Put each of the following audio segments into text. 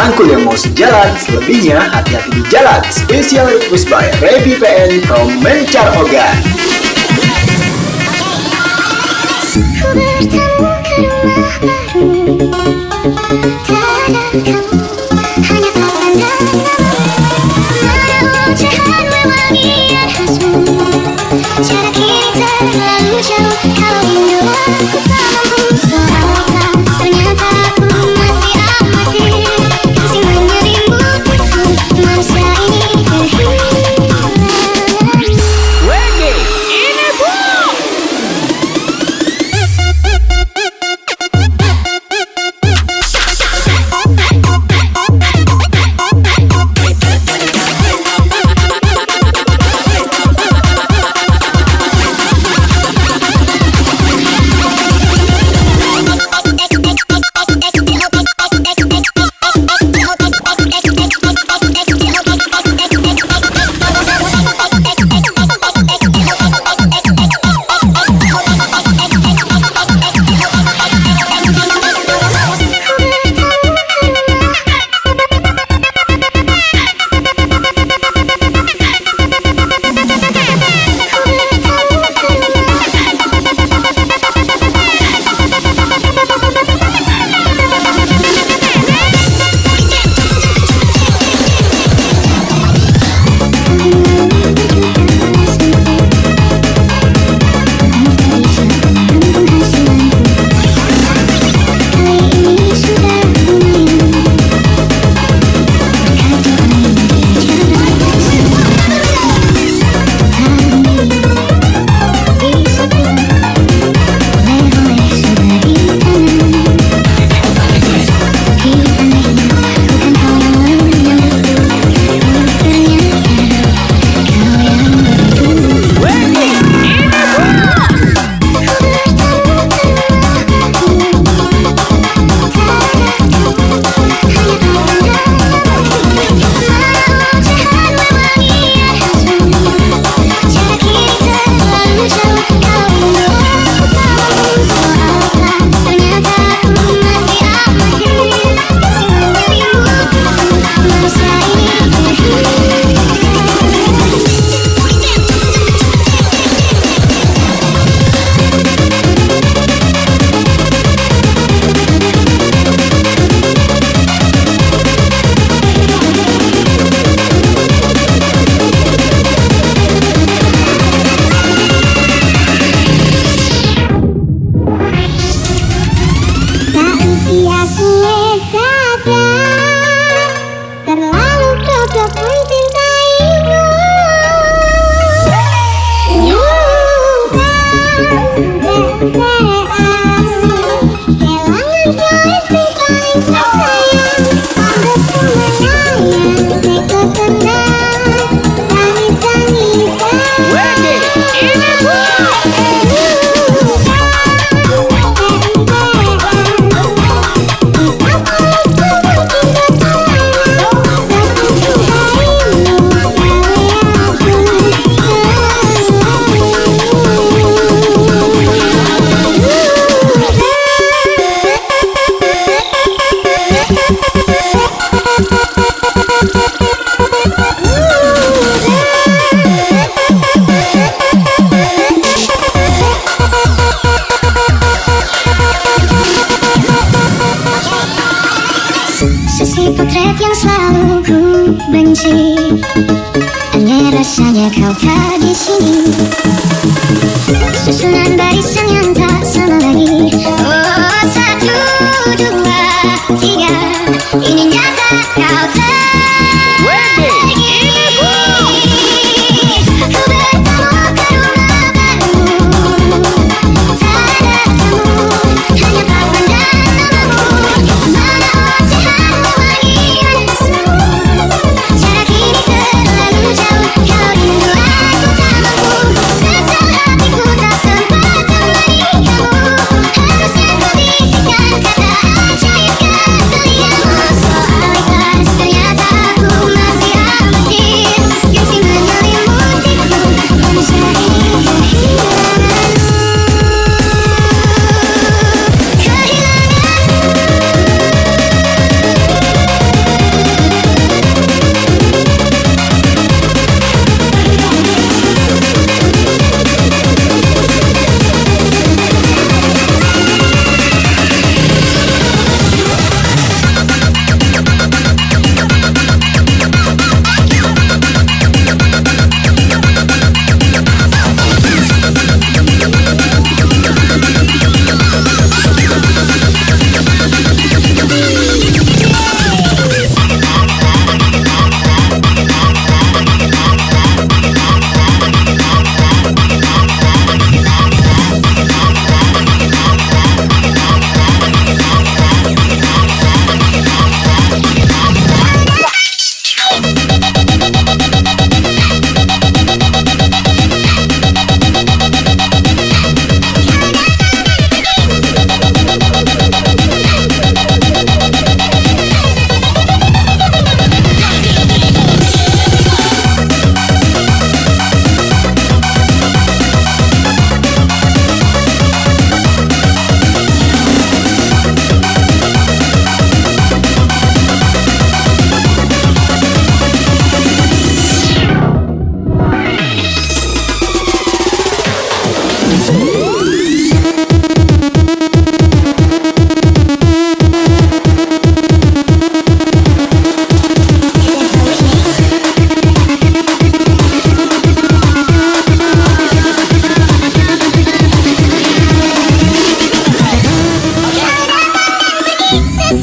Rangkul yang mau sejalan, selebihnya hati-hati di jalan. Special request by Revi PN from Mencar Ogan. Potret yang selalu ku benci, aneh rasanya kau tak di sini. Susunan barisan yang tak sama lagi. Oh, 1, 2, 3, ini nyata kau pergi. Ku bertemu ke rumah baru, tak ada tamu, hanya papan dan namamu. Mana ocehan mewangi rasa, jarak ini terlalu jauh. Kau rindu aku tak mampu, sesal hatiku tak sempat kembali kamu. Harusnya ku bisikan kata ajaib ke telingamu. Soal ikhlas ternyata aku masih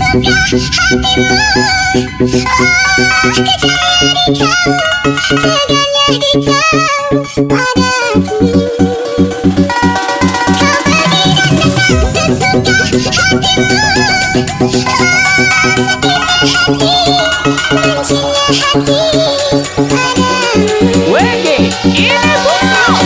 Wege, ini busuk.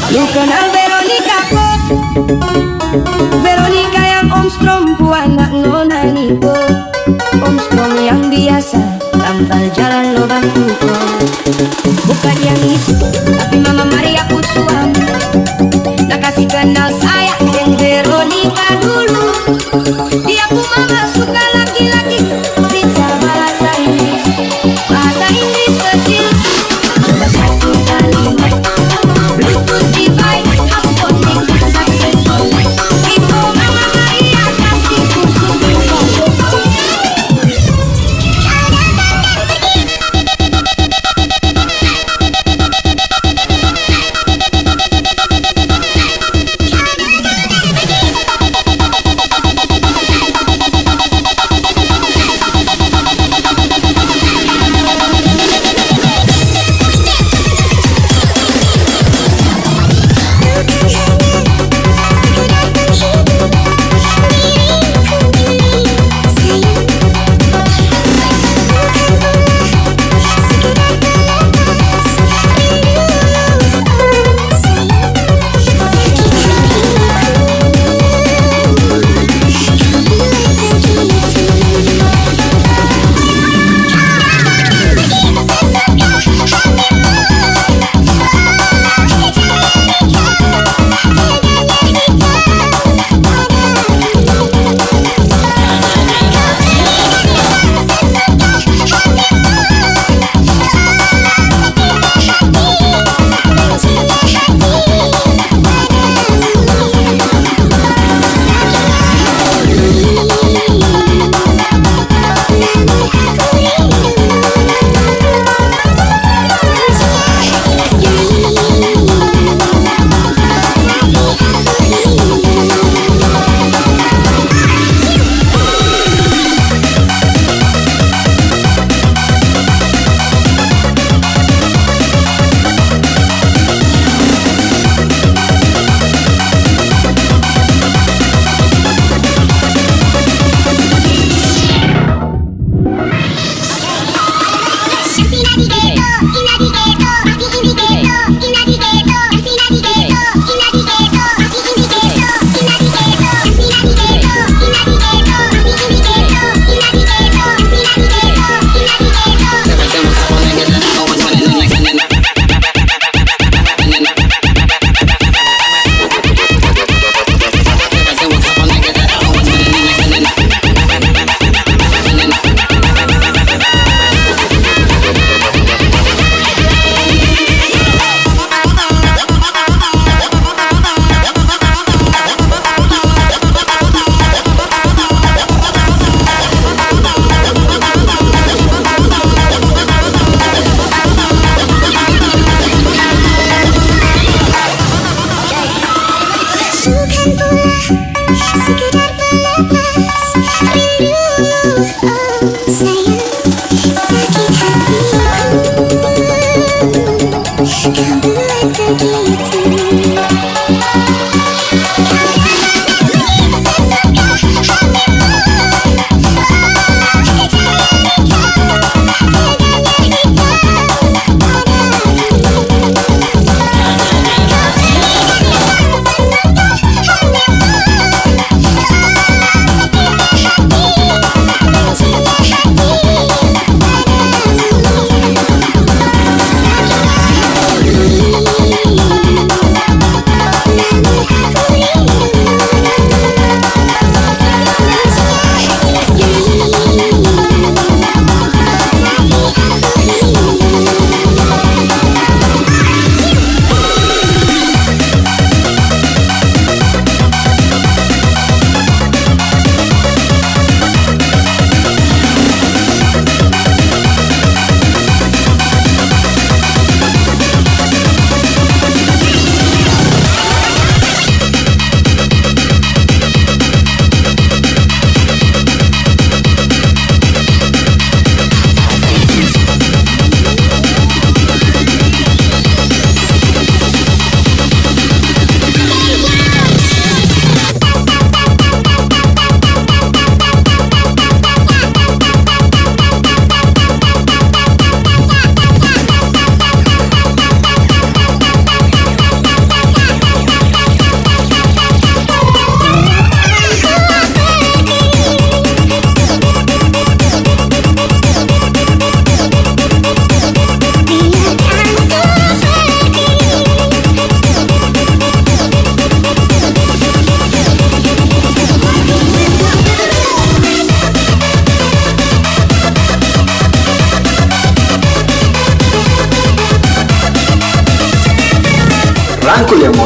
Lu kenal Veronica kok? Veronica yang Om Strom anak nona Niko. Om Strom yang biasa tampal jalan lubang kuko. Bukan yang itu, tapi Mama Maria aku suami. Nak kasih kenal saya dengan Veronica dulu. Dia ku mama suka laki-laki bisa bahasa Inggris. Bahasa Inggris kecil. Coba satu kalimat. Bluetooth device harus connect successful. Itu Mama Maria kasih khusus.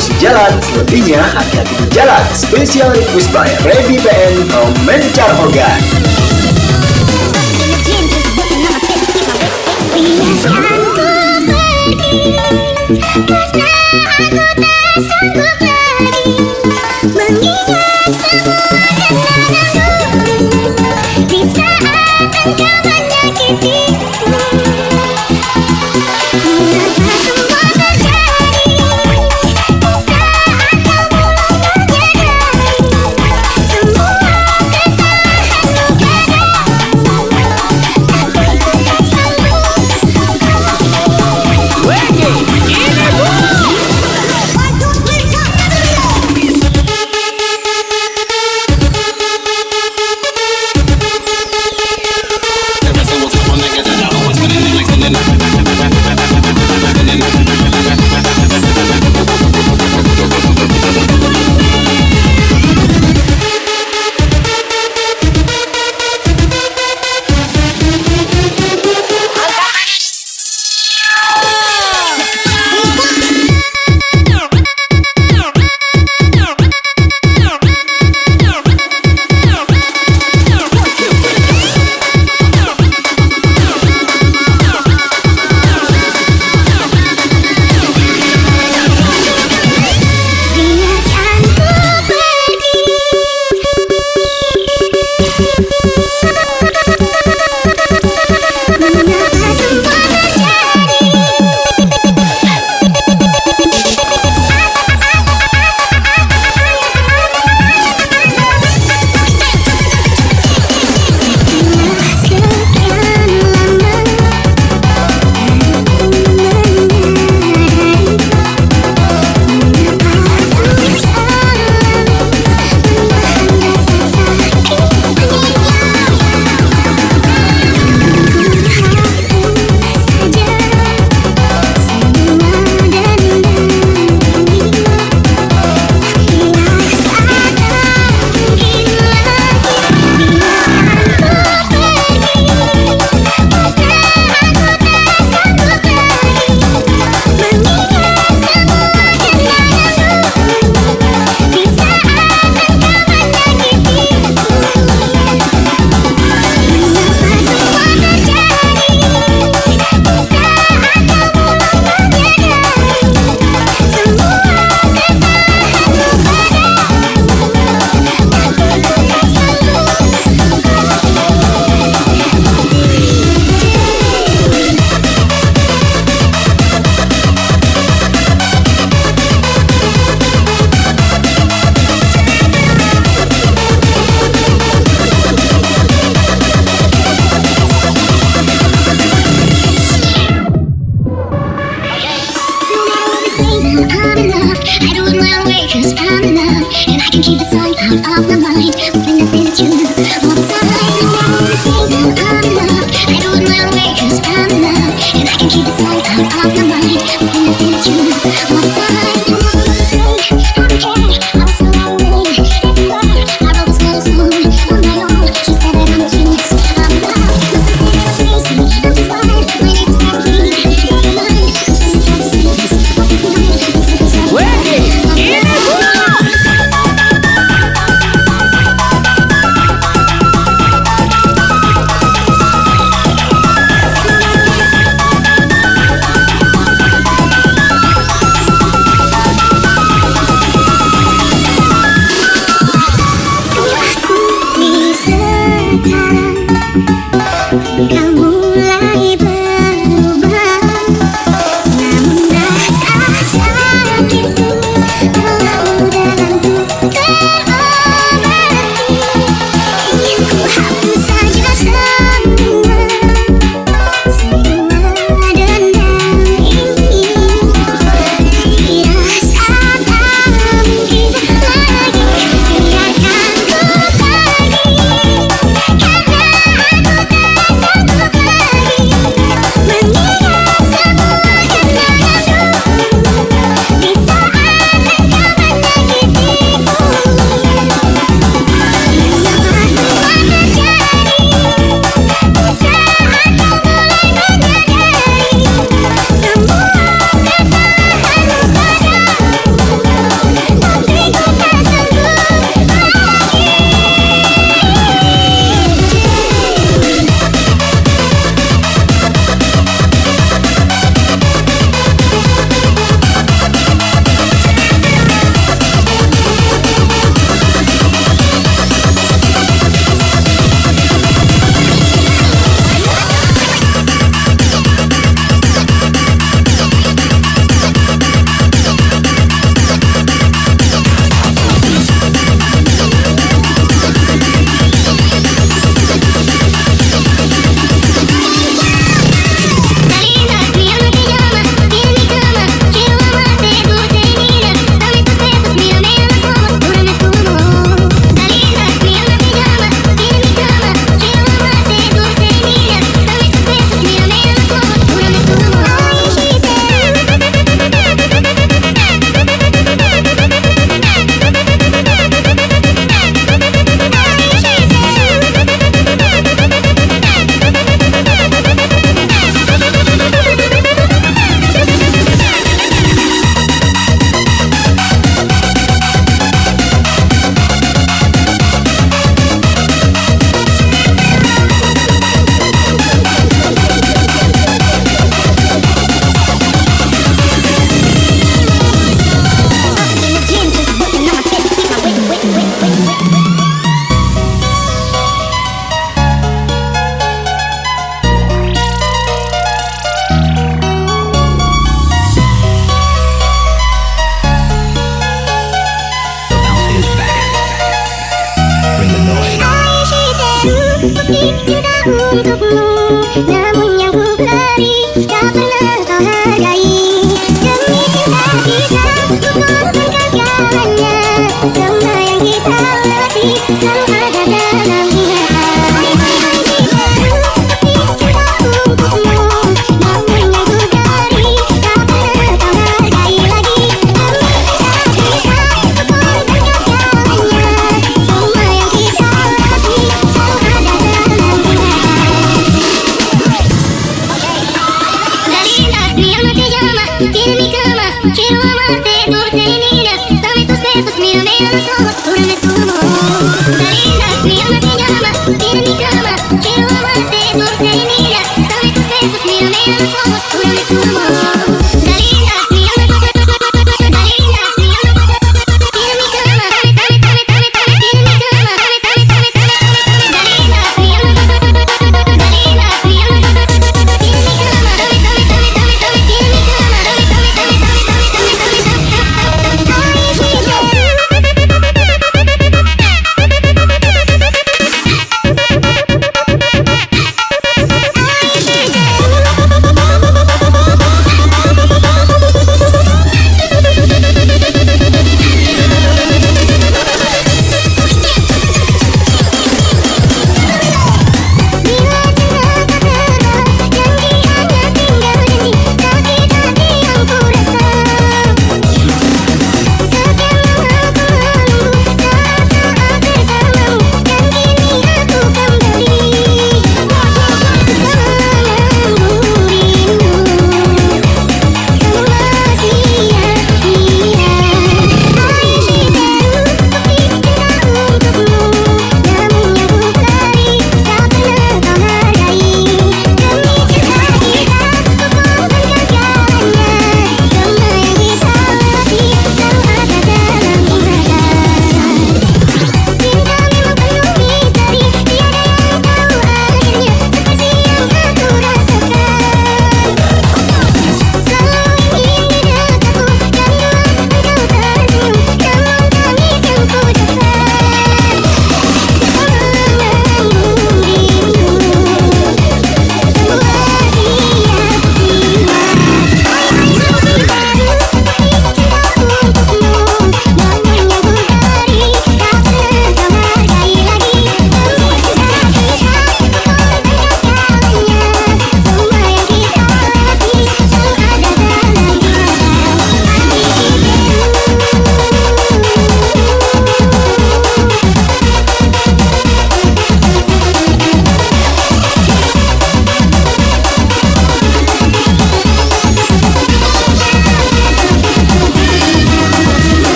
sejalan, selebihnya hati-hati di jalan. Spesial request by Revi PN Komencar Organ. Biarkan ku pergi, karena aku tak sanggup lagi mengingat semua kenanganmu di saat engkau menyakitiku. Mengapa semua terjadi di saat kau mulai menyadari semua kesalahanmu padamu. Aku tak sanggup. Reggae in the room. Biarkan ku pergi, mengapa semua terjadi sekian lama I'm in love, I do it my own way cause I'm in love. And I can keep the sun out of my mind. We'll sing that same tune all the time. I'm in love, I do it my own way cause I'm in love. And I can keep the sun out of my mind. We'll sing that same tune all the time. And what will you say? I don't care, I was so lonely. Everywhere, I wrote this little song on my own. She said that I'm a genius, I'm in love. Nothing says I'm crazy, I'm just fine. My name is Kathleen, you're mine. I'm sending tries to see this, what is mine? Reggae in the room. Kau mulai berubah, namun rasa sakitku terlalu dalamku terobati. Ingin ku hapus saja semua dendam ini. Dirasa tak mungkin lagi, biarkan ku pergi, karena aku tak sanggup cinta untukmu, namun yang ku beri tak pernah kau hargai. Demi cinta kita, ku korbankan segalanya. Semua yang kita latih selalu ada dalam ingatan. Cinta untukmu, namun yang ku beri tak pernah kau hargai lagi. Demi cinta kita, ku korbankan segalanya. Semua yang kita latih selalu ada dalam ingatan. Dalila, mi alma te llama, tiene mi cama, quiero amarte, dulce niña. Dame tus besos, mírame a los ojos, júrame tu amor. Dalila, mi alma te llama, tiene mi cama, quiero amarte, dulce niña. Dame tus besos, mírame a los ojos, júrame tu amor. Dalila, mi alma, Dalila, mi alma, tiene mi cama, tiene mi cama, Dalila, mi alma, Dalila, mi alma, tiene mi cama, tiene mi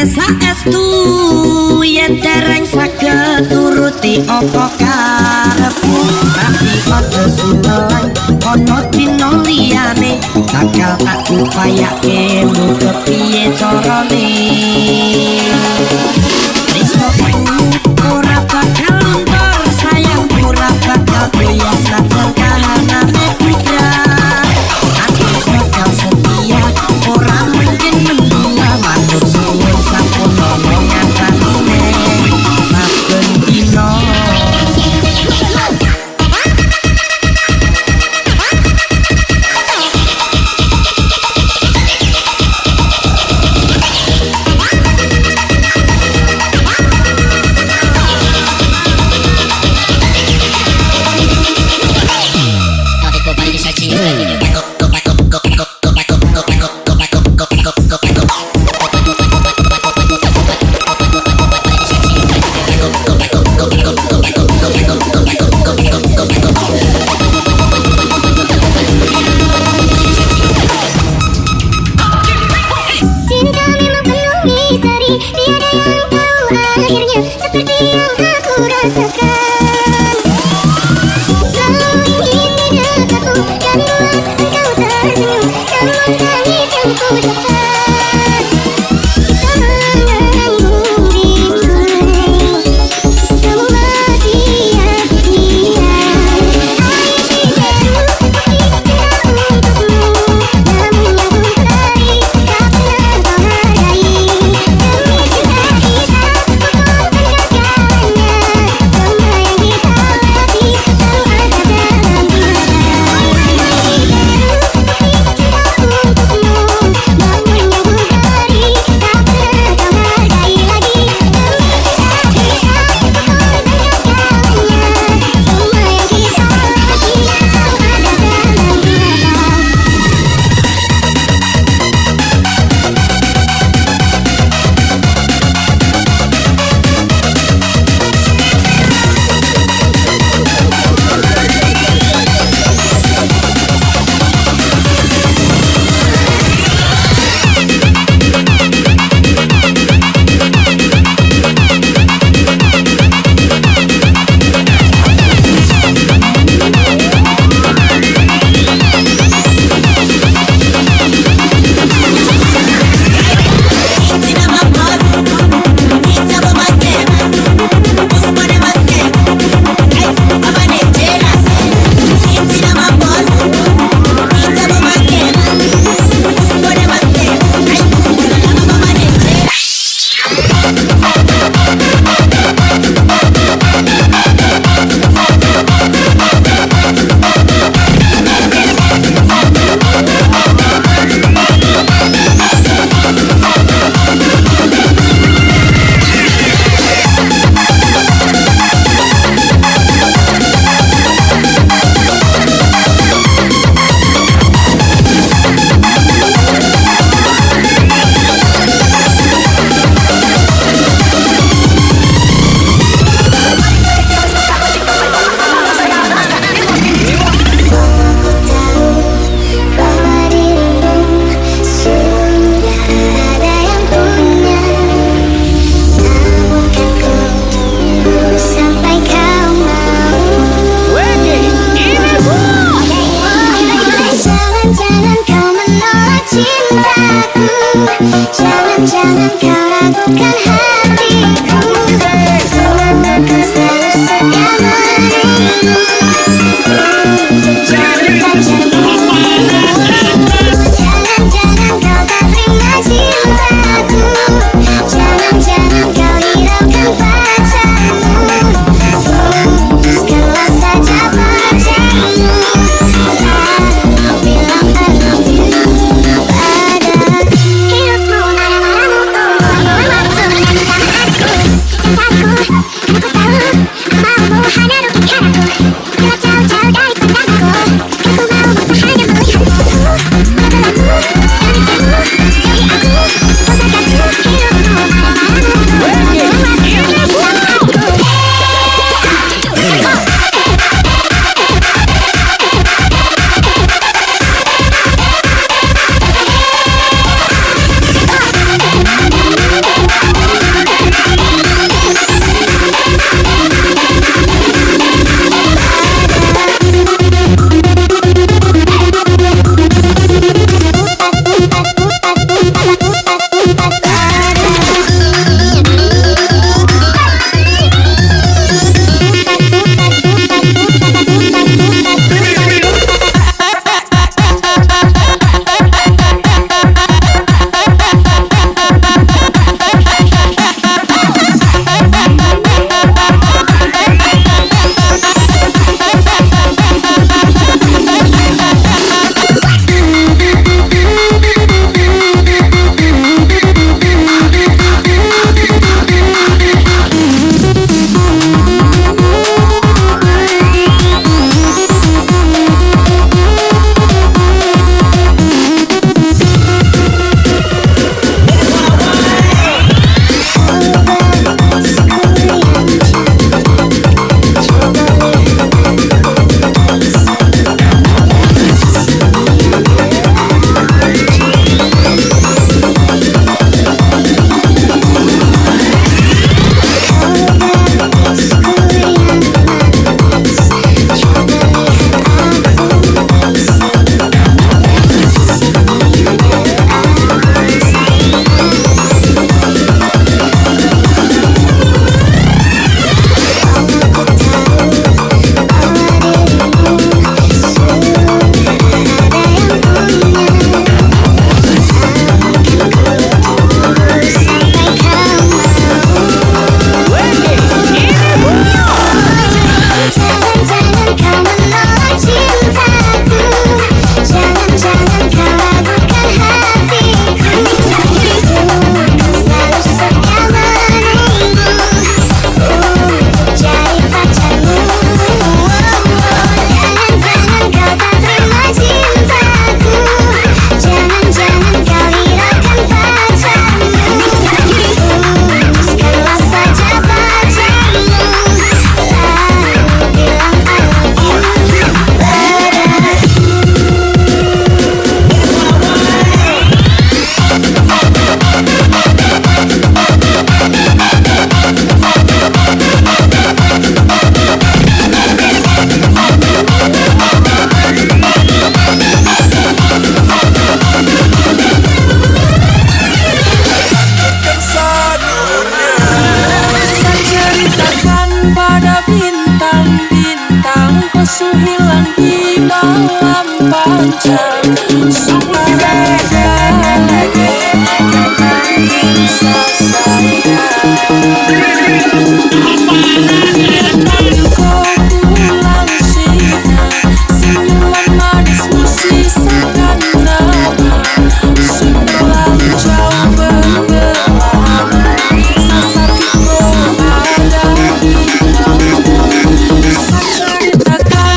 saestu yen dereng saged nuruti apa karepku tapi aja sumelan ana dina liyane bakal tak upayake muga piye carane tresnoku ora bakal luntur sayang ora bakal bias lan kahanane putra aku bakal setia ora mungkin menduga matur suwun sampun omongan tanine saben dina Cinta memang penuh misteri, tiada yang tahu akhirnya seperti yang aku rasakan. Selalu ingin di dekatku dan buat engkau tersenyum, namun tangis yang ku dapat kita menanggung rindu, semua sia-sia. Cinta untukmu, namun yang ku beri tak pernah kau hargai. Jangan kau ragukan hatiku, aku selalu setia menunggu. Jangan kau tak terima cintaku, jangan kau hiraukan pacarmu. Putuskanlah saja pacarmu, aku bilang I love you pada hidupmu, marah-marahmu, waktu bersama aku. Cintaku, aku tahu maumu hanya rugikan aku. Bila jauh-jauh dari pandangku, aku mau hanya melihatmu. Membelamu, dan cintamu, jadi aku, kau saja hidupmu, marah-marahmu, waktu bersama aku. Hilang di malam panjang, sungguh beda lagi dengan kisah saya. Kau pulang siang, senyuman manismu sisakan nama, sebulan jauh berbelana, sasakku ada di dalammu. Seceritakan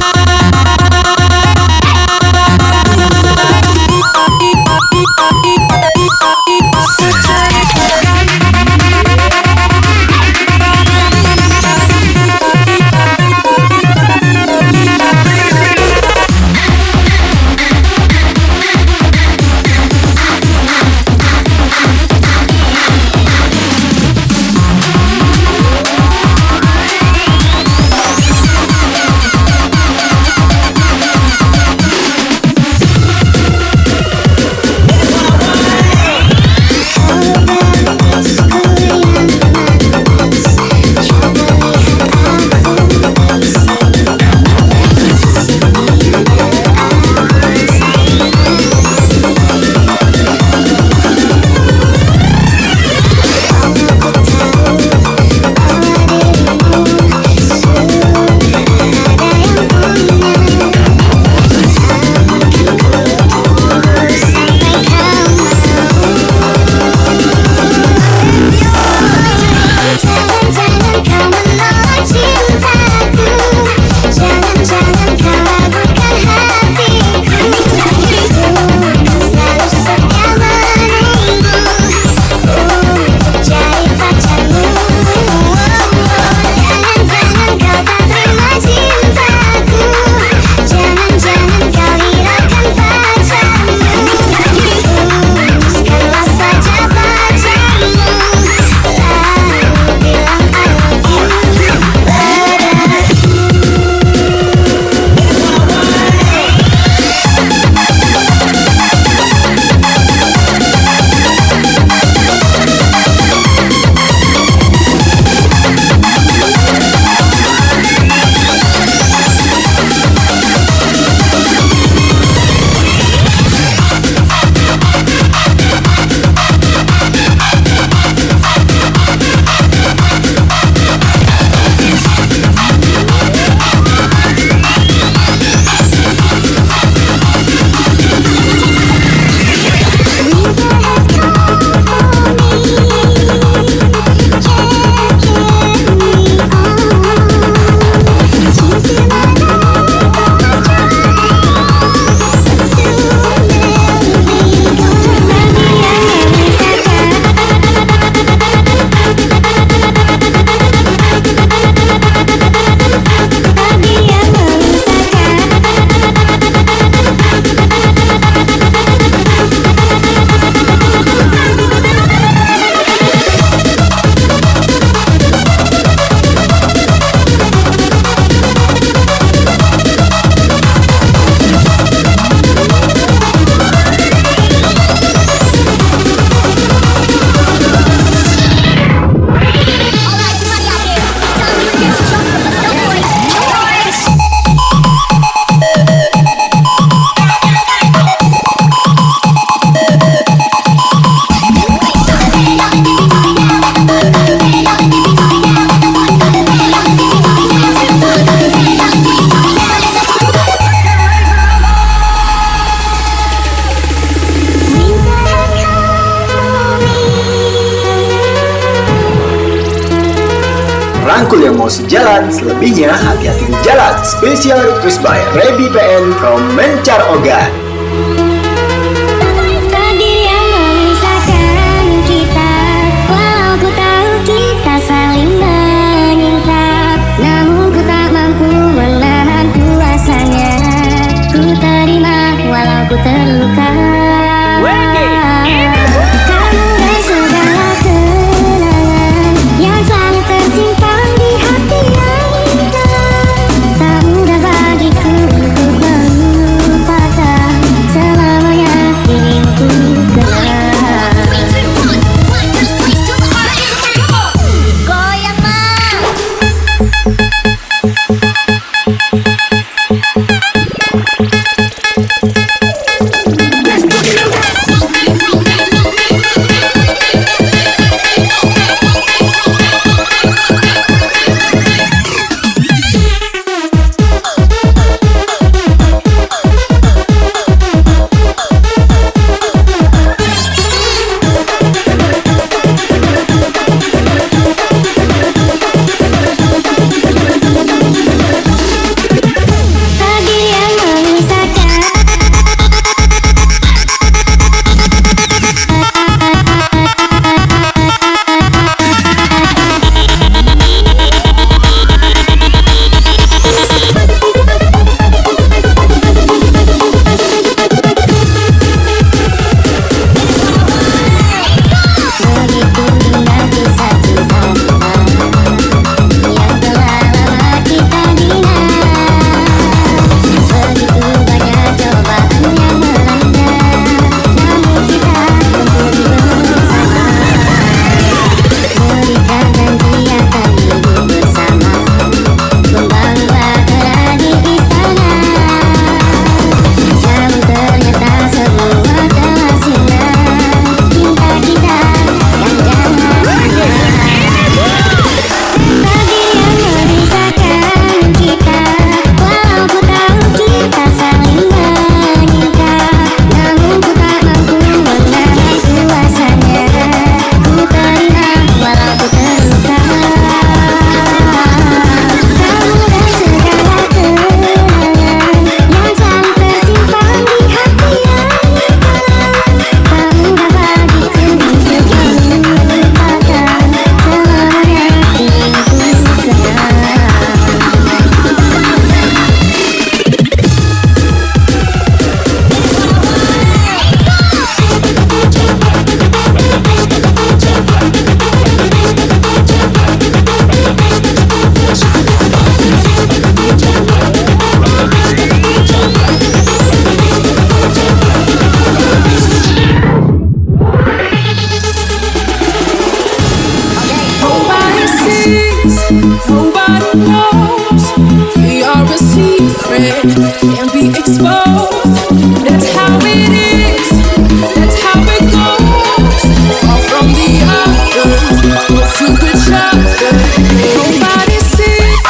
mau sejalan, selebihnya hati-hati di jalan. Special request by Rebi PN from Mencar Ogan. Takdir yang memisahkan kita, walau ku tahu kita saling menyinta, namun ku tak mampu menahan kuasanya. Ku terima walau ku terluka. Wege, ini Kamu dan segala kenangan yang selalu tersimpan di hati yang dalam, tak mudah bagiku untuk melupakan. Selamanya ingin ku kenal. Goyang mah. Takdir yang memisahkan. Begitu indah kisah cinta yang telah lama kita bina. Begitu banyak cobaan yang melanda, namun kita kembali bersama. Berikan janji akan hidup bersama, membangun bahtera di istana. Namun ternyata semua telah sinar. Cinta kita yang jangan Takdir yang memisahkan kita, walau ku tahu kita saling menyinta, namun ku tak mampu menahan kuasanya. Ku terima walau ku terluka. Kamu dan segala kenangan yang selalu tersimpan di hati yang dalam, tak mudah bagiku untuk melupakan. Selamanya ingin ku kenal. Nobody sees, nobody knows. We are a secret, can't be exposed. That's how it is, that's how it goes. All from the others, but to each other. Nobody sees.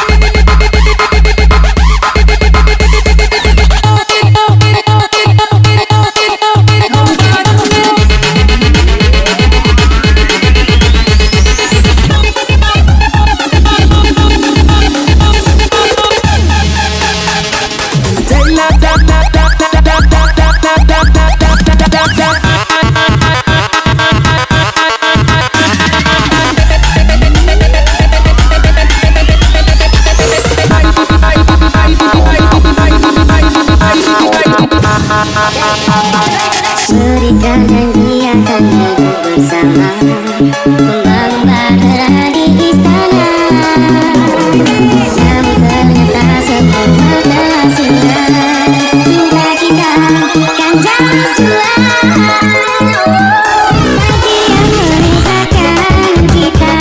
Berikan janji akan hidup bersama, membangun bahtera di istana. Namun ternyata semua telah sinar. Cinta kita kan jelas jua. Takdir yang memisahkan kita,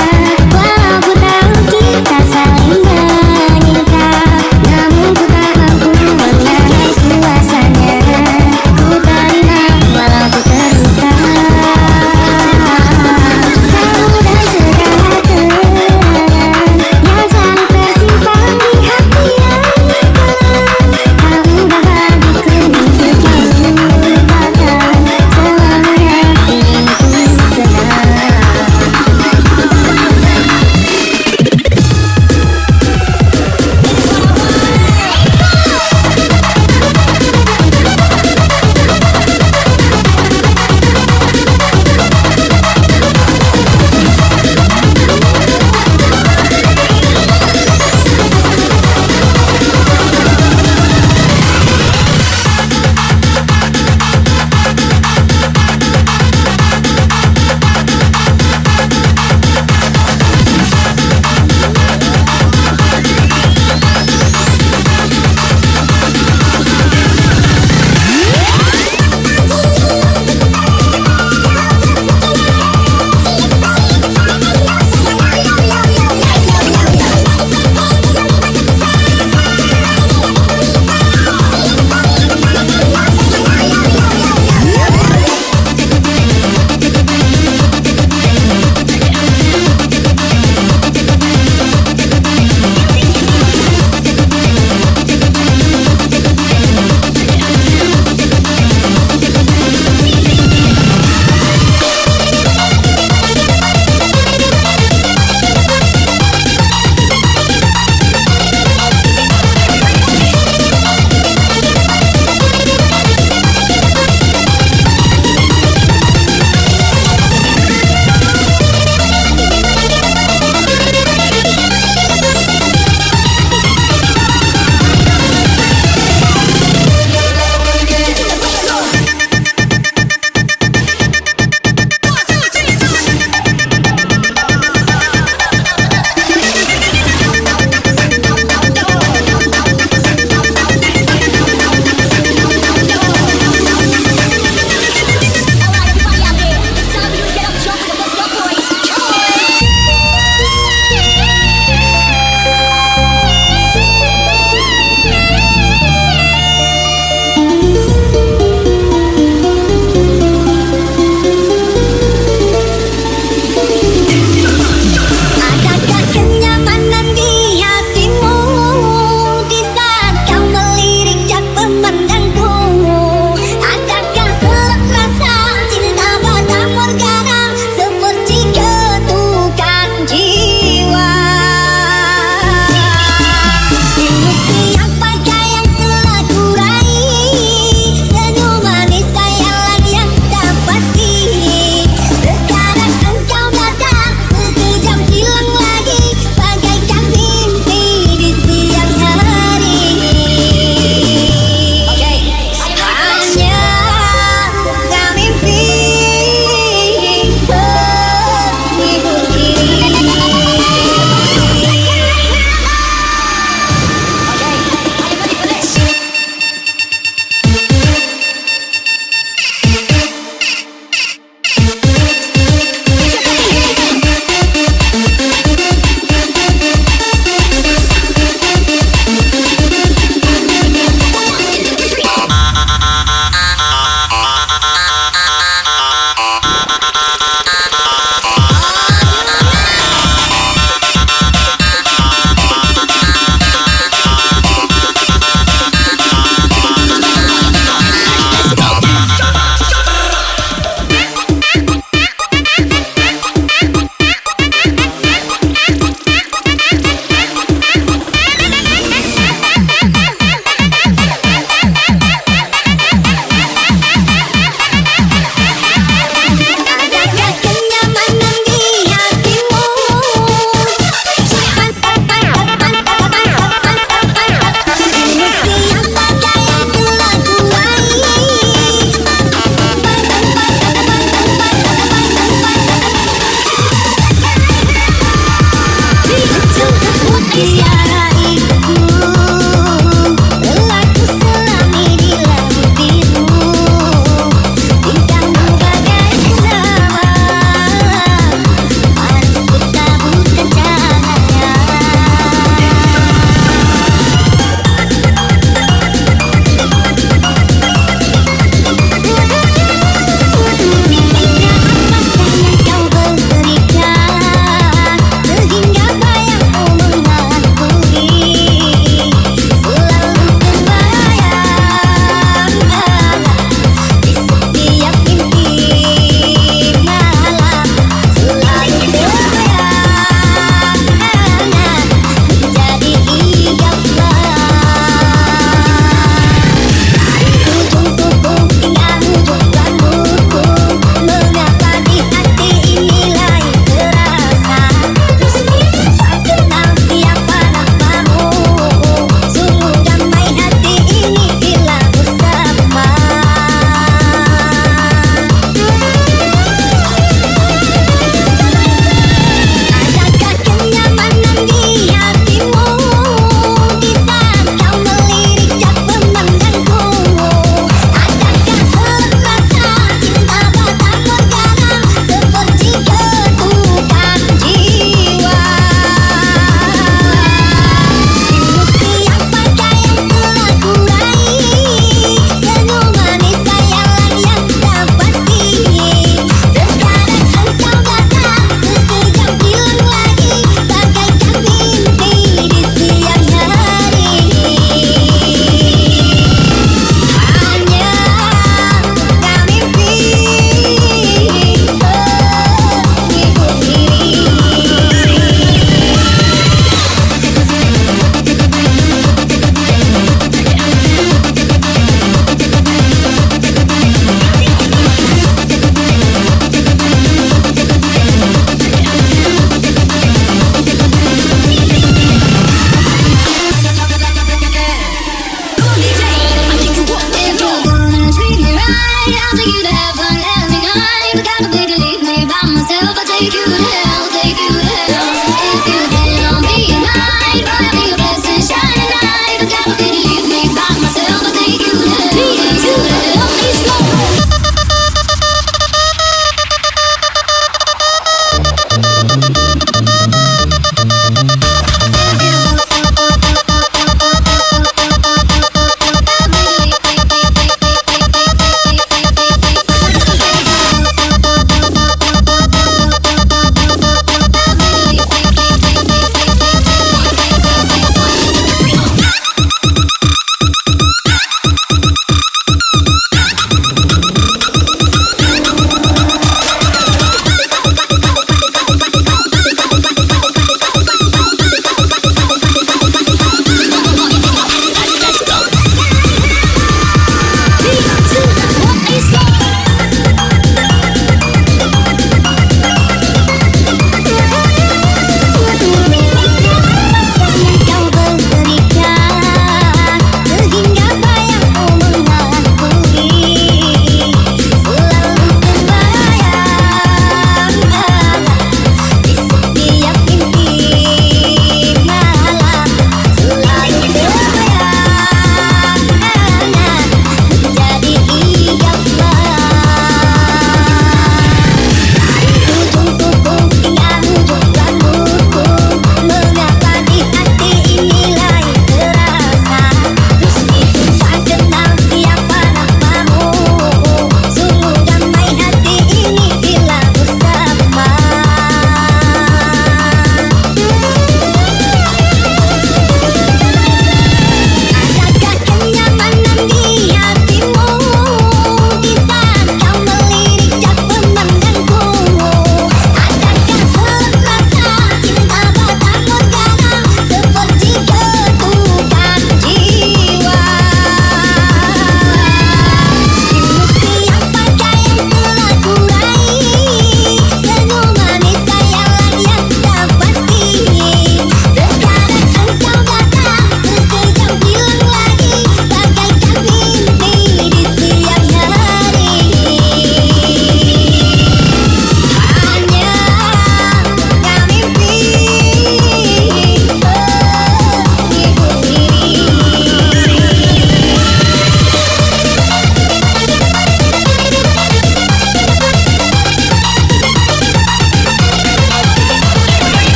walau ku tahu kita saling menyinta, namun ku tak mampu menahan kuasanya. Ku terima walau ku terluka. Kamu dan segala kenangan yang selalu tersimpan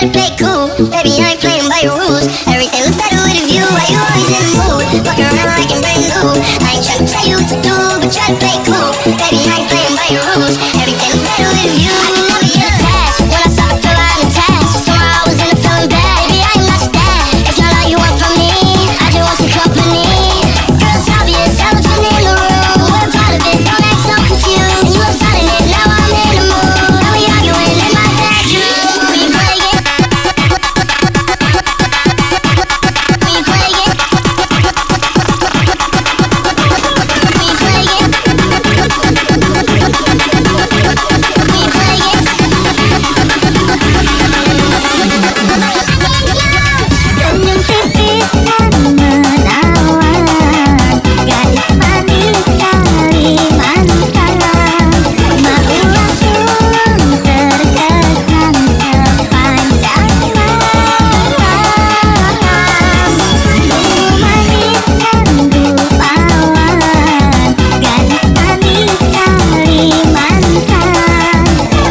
try to play cool. Baby, I ain't playing by your rules. Everything looks better with a view. Why you always in the mood? Fucking around like I'm brand new. I ain't trying to tell you what to do, but try to play cool. Baby, I ain't playing by your rules. Everything looks better with a view. I can never get attached. When I start to feel I'm attached. Somehow I was in a feeling bad. Baby, I am not your dad. It's not all you want from me. I just want some company. Girl, it's obvious, elephant in the room. We're part of it, don't act so confused. And you were starting it, now I'm in the mood. Now we arguing in my bedroom. We play it. We play it. We play it. We play it. Senyum tipis dan menawan, gadis manis Kalimantan. Mau langsung terkesan sepanjang malam. Manis dan rupawan, gadis manis Kalimantan.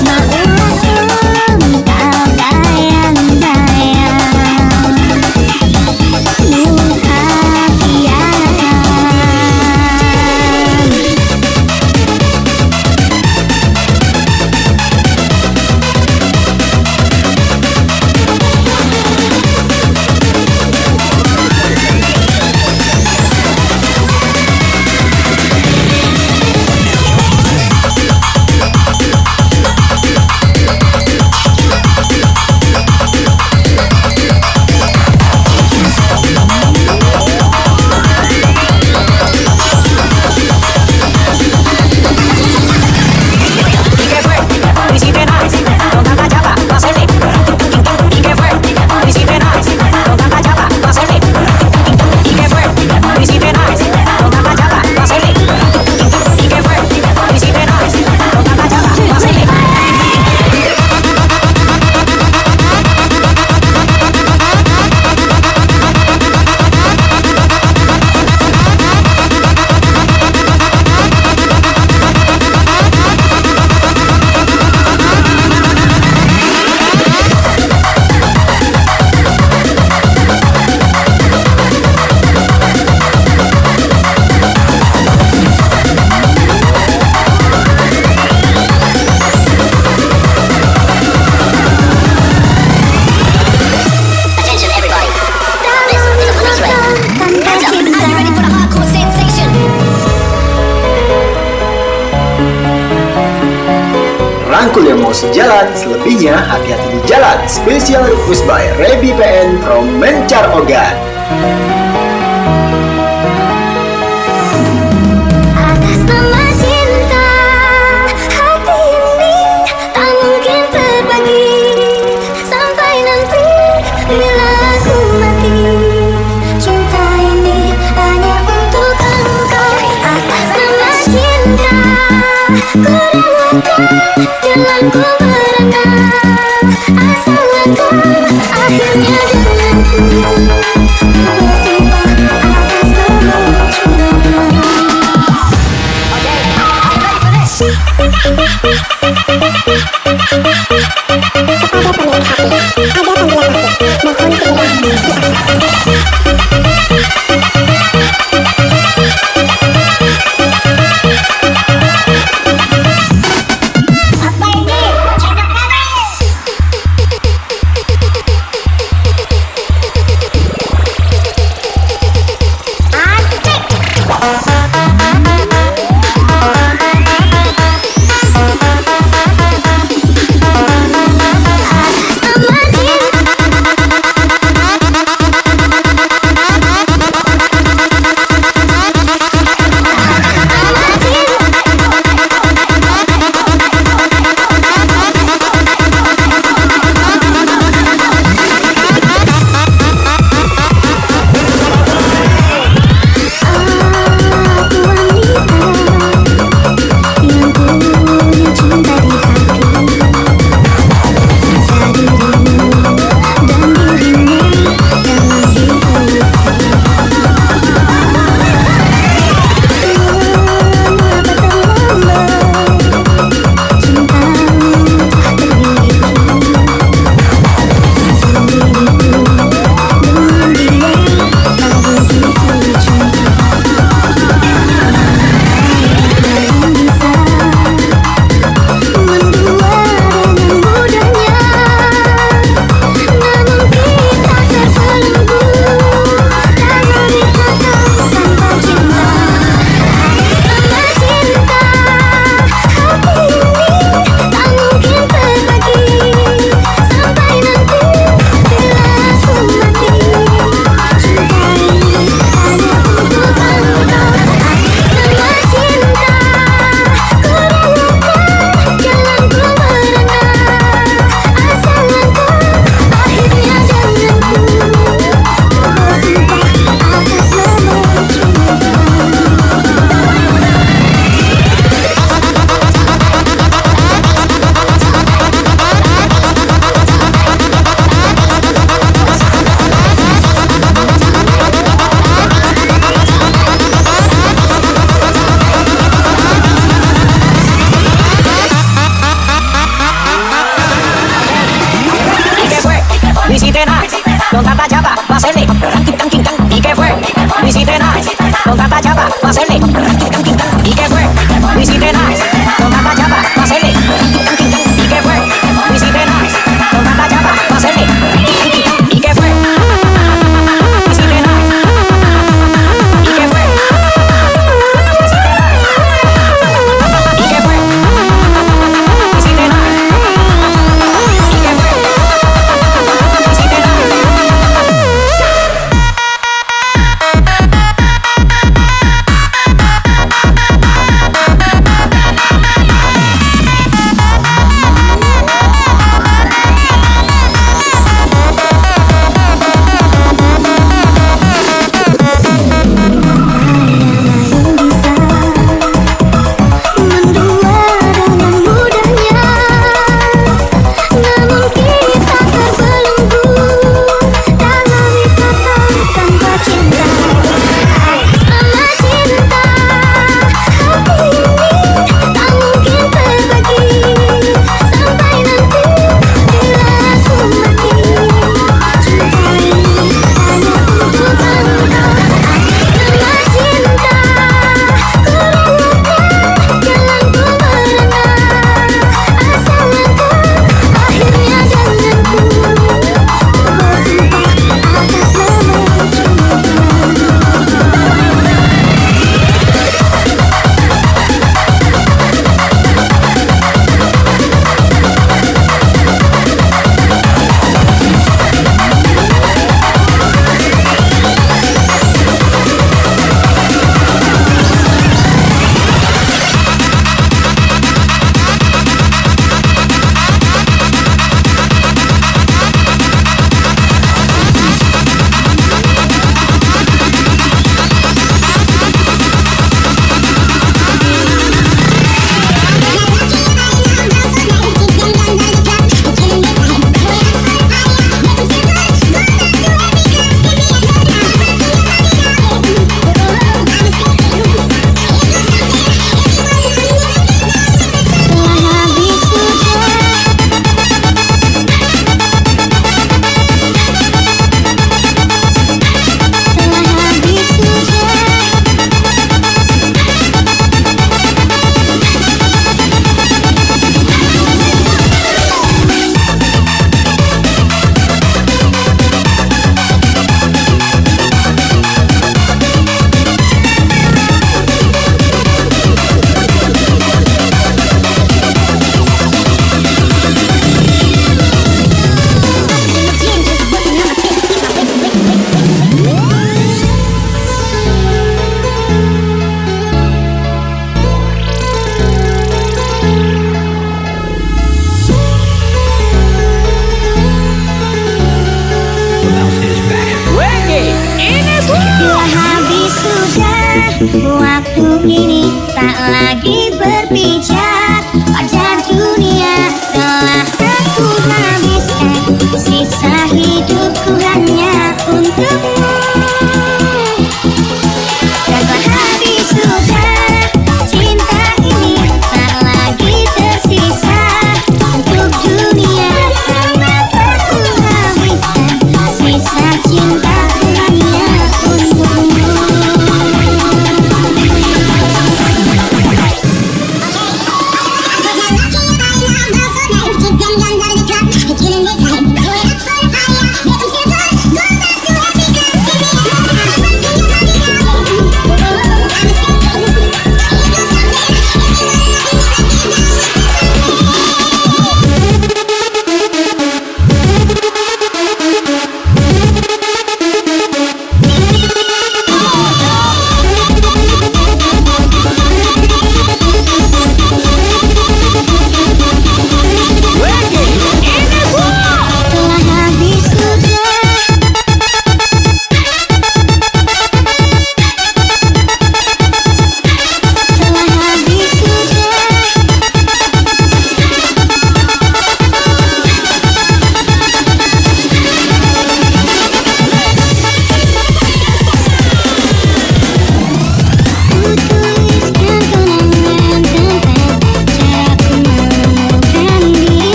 Mau langsung kau bayang-bayang. Attention everybody. This is a police raid. Hands up. Are you ready for the hardcore sensation? Rangkul yang mau sejalan, selebihnya hati-hati di jalan. Special request by Rebi PN from Mencar Ogan. Atas nama cinta, hati ini tak mungkin terbagi. Sampai nanti bila aku mati, cinta ini hanya untuk engkau. Atas nama cinta, ku relakan jalanku berenang. Asal engkau akhirnya denganku. Ku bersumpah atas nama cinta. lagi berpijak pada dunia. Telah aku habiskan sisa hidupku hanya untukmu. Dan telah habis sudah cinta ini, tak lagi tersisa untuk dunia. Karena aku habiskan sisa cinta